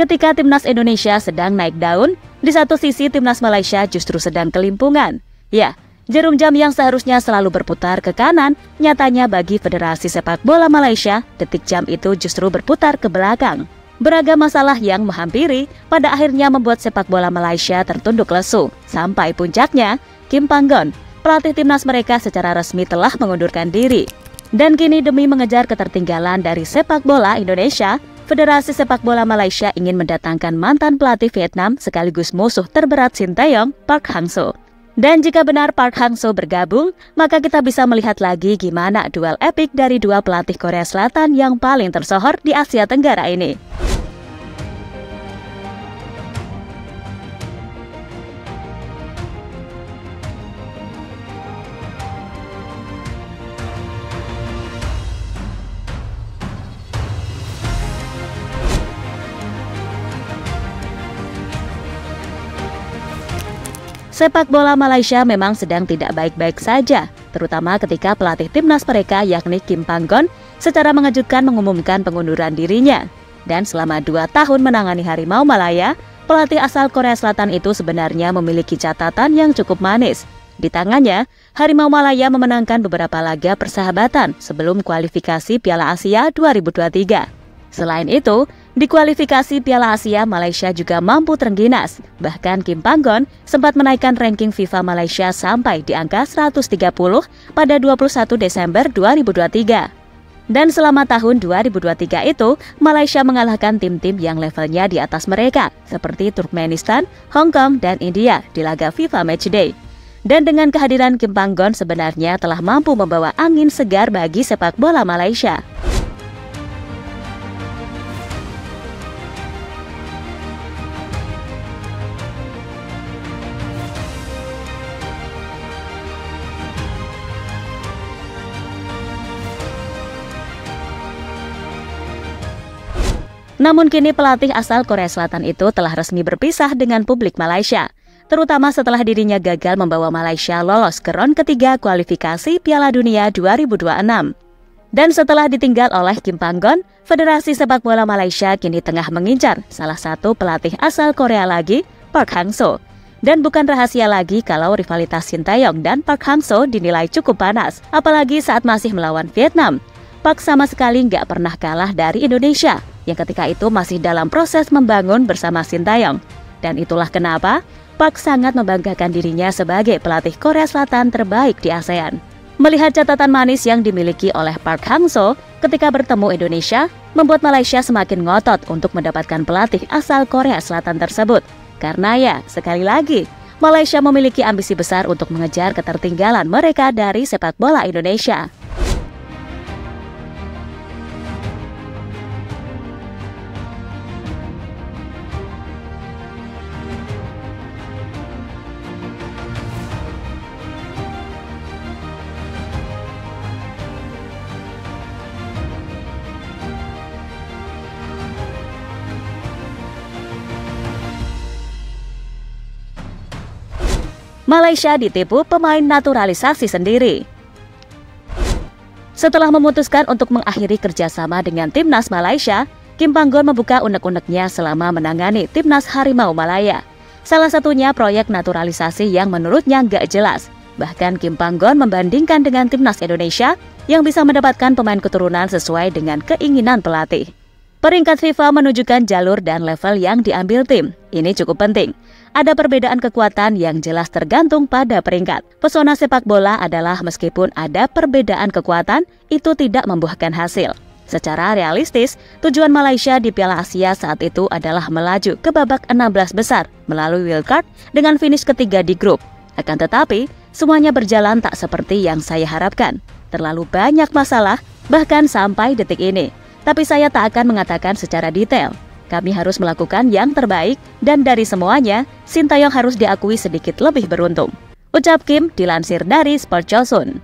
Ketika timnas Indonesia sedang naik daun, di satu sisi timnas Malaysia justru sedang kelimpungan. Ya, jarum jam yang seharusnya selalu berputar ke kanan, nyatanya bagi Federasi Sepak Bola Malaysia, detik jam itu justru berputar ke belakang. Beragam masalah yang menghampiri pada akhirnya membuat sepak bola Malaysia tertunduk lesu. Sampai puncaknya, Kim Panggon, pelatih timnas mereka secara resmi telah mengundurkan diri. Dan kini demi mengejar ketertinggalan dari sepak bola Indonesia, Federasi Sepak Bola Malaysia ingin mendatangkan mantan pelatih Vietnam sekaligus musuh terberat Sinteyong, Park Hang-seo. Dan jika benar Park Hang-seo bergabung, maka kita bisa melihat lagi gimana duel epik dari dua pelatih Korea Selatan yang paling tersohor di Asia Tenggara ini. Sepak bola Malaysia memang sedang tidak baik-baik saja, terutama ketika pelatih timnas mereka yakni Kim Panggon secara mengejutkan mengumumkan pengunduran dirinya. Dan selama 2 tahun menangani Harimau Malaya, pelatih asal Korea Selatan itu sebenarnya memiliki catatan yang cukup manis. Di tangannya, Harimau Malaya memenangkan beberapa laga persahabatan sebelum kualifikasi Piala Asia 2023. Selain itu, di kualifikasi Piala Asia, Malaysia juga mampu terengginas. Bahkan Kim Panggon sempat menaikkan ranking FIFA Malaysia sampai di angka 130 pada 21 Desember 2023. Dan selama tahun 2023 itu, Malaysia mengalahkan tim-tim yang levelnya di atas mereka, seperti Turkmenistan, Hong Kong, dan India di laga FIFA Matchday. Dan dengan kehadiran Kim Panggon sebenarnya telah mampu membawa angin segar bagi sepak bola Malaysia. Namun kini pelatih asal Korea Selatan itu telah resmi berpisah dengan publik Malaysia, terutama setelah dirinya gagal membawa Malaysia lolos ke ronde ketiga kualifikasi Piala Dunia 2026. Dan setelah ditinggal oleh Kim Panggon, Federasi Sepak Bola Malaysia kini tengah mengincar salah satu pelatih asal Korea lagi, Park Hang-seo. Dan bukan rahasia lagi kalau rivalitas Sinteyong dan Park Hang-seo dinilai cukup panas, apalagi saat masih melawan Vietnam. Park sama sekali nggak pernah kalah dari Indonesia, yang ketika itu masih dalam proses membangun bersama Sinteyong. Dan itulah kenapa Park sangat membanggakan dirinya sebagai pelatih Korea Selatan terbaik di ASEAN. Melihat catatan manis yang dimiliki oleh Park Hang-seo ketika bertemu Indonesia, membuat Malaysia semakin ngotot untuk mendapatkan pelatih asal Korea Selatan tersebut. Karena ya, sekali lagi, Malaysia memiliki ambisi besar untuk mengejar ketertinggalan mereka dari sepak bola Indonesia. Malaysia ditipu pemain naturalisasi sendiri. Setelah memutuskan untuk mengakhiri kerjasama dengan timnas Malaysia, Kim Panggon membuka unek-uneknya selama menangani timnas Harimau Malaya. Salah satunya proyek naturalisasi yang menurutnya nggak jelas. Bahkan Kim Panggon membandingkan dengan timnas Indonesia yang bisa mendapatkan pemain keturunan sesuai dengan keinginan pelatih. Peringkat FIFA menunjukkan jalur dan level yang diambil tim. Ini cukup penting. Ada perbedaan kekuatan yang jelas tergantung pada peringkat. Pesona sepak bola adalah meskipun ada perbedaan kekuatan, itu tidak membuahkan hasil. Secara realistis, tujuan Malaysia di Piala Asia saat itu adalah melaju ke babak 16 besar melalui wildcard dengan finish ketiga di grup. Akan tetapi, semuanya berjalan tak seperti yang saya harapkan. Terlalu banyak masalah, bahkan sampai detik ini. Tapi saya tak akan mengatakan secara detail. Kami harus melakukan yang terbaik, dan dari semuanya, Sinteyong harus diakui sedikit lebih beruntung. Ucap Kim dilansir dari Sport Chosun.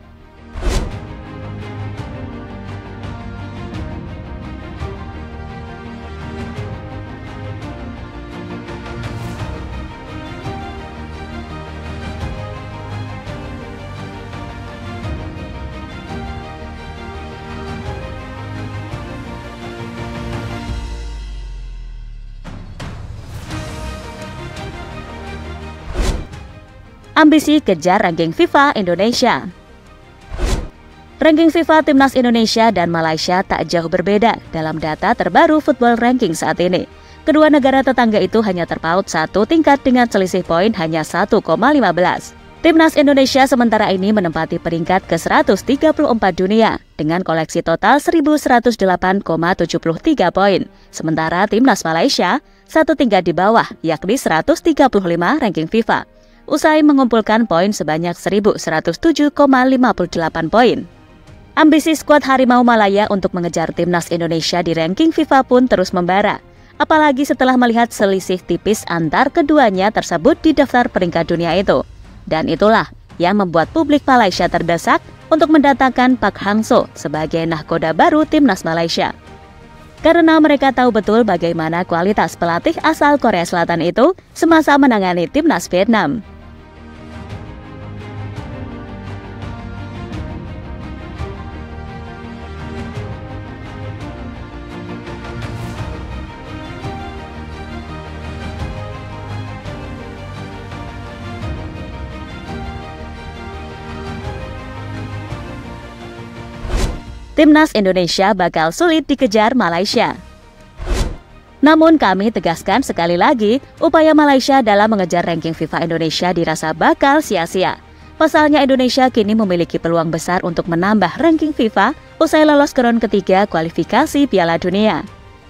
Ambisi kejar ranking FIFA Indonesia. Ranking FIFA Timnas Indonesia dan Malaysia tak jauh berbeda dalam data terbaru Football Ranking saat ini. Kedua negara tetangga itu hanya terpaut satu tingkat dengan selisih poin hanya 1,15. Timnas Indonesia sementara ini menempati peringkat ke-134 dunia dengan koleksi total 1.108,73 poin. Sementara Timnas Malaysia satu tingkat di bawah, yakni 135 ranking FIFA, usai mengumpulkan poin sebanyak 1.107,58 poin. Ambisi skuad Harimau Malaya untuk mengejar Timnas Indonesia di ranking FIFA pun terus membara, apalagi setelah melihat selisih tipis antar keduanya tersebut di daftar peringkat dunia itu. Dan itulah yang membuat publik Malaysia terdesak untuk mendatangkan Park Hang-seo sebagai nahkoda baru Timnas Malaysia. Karena mereka tahu betul bagaimana kualitas pelatih asal Korea Selatan itu semasa menangani Timnas Vietnam. Timnas Indonesia bakal sulit dikejar Malaysia. Namun kami tegaskan sekali lagi, upaya Malaysia dalam mengejar ranking FIFA Indonesia dirasa bakal sia-sia. Pasalnya Indonesia kini memiliki peluang besar untuk menambah ranking FIFA usai lolos ke round ketiga kualifikasi Piala Dunia.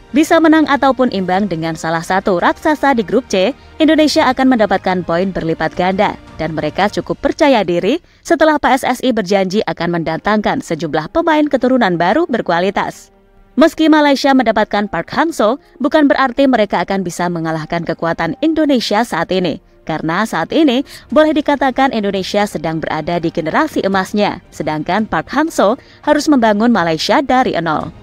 Bisa menang ataupun imbang dengan salah satu raksasa di grup C, Indonesia akan mendapatkan poin berlipat ganda dan mereka cukup percaya diri setelah PSSI berjanji akan mendatangkan sejumlah pemain keturunan baru berkualitas. Meski Malaysia mendapatkan Park Hang-seo, bukan berarti mereka akan bisa mengalahkan kekuatan Indonesia saat ini. Karena saat ini boleh dikatakan Indonesia sedang berada di generasi emasnya, sedangkan Park Hang-seo harus membangun Malaysia dari nol.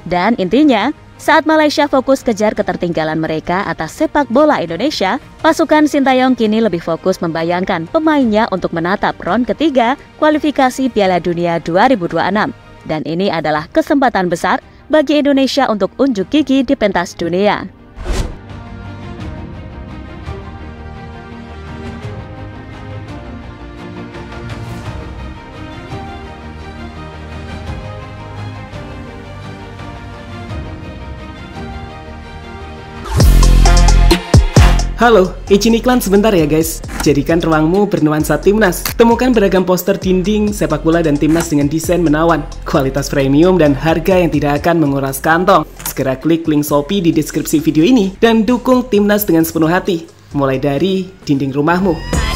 Dan intinya, saat Malaysia fokus kejar ketertinggalan mereka atas sepak bola Indonesia, pasukan Sintayong kini lebih fokus membayangkan pemainnya untuk menatap round ketiga kualifikasi Piala Dunia 2026. Dan ini adalah kesempatan besar bagi Indonesia untuk unjuk gigi di pentas dunia. Halo, izin iklan sebentar ya guys. Jadikan ruangmu bernuansa Timnas. Temukan beragam poster dinding, sepak bola dan Timnas dengan desain menawan, kualitas premium dan harga yang tidak akan menguras kantong. Segera klik link Shopee di deskripsi video ini dan dukung Timnas dengan sepenuh hati. Mulai dari dinding rumahmu.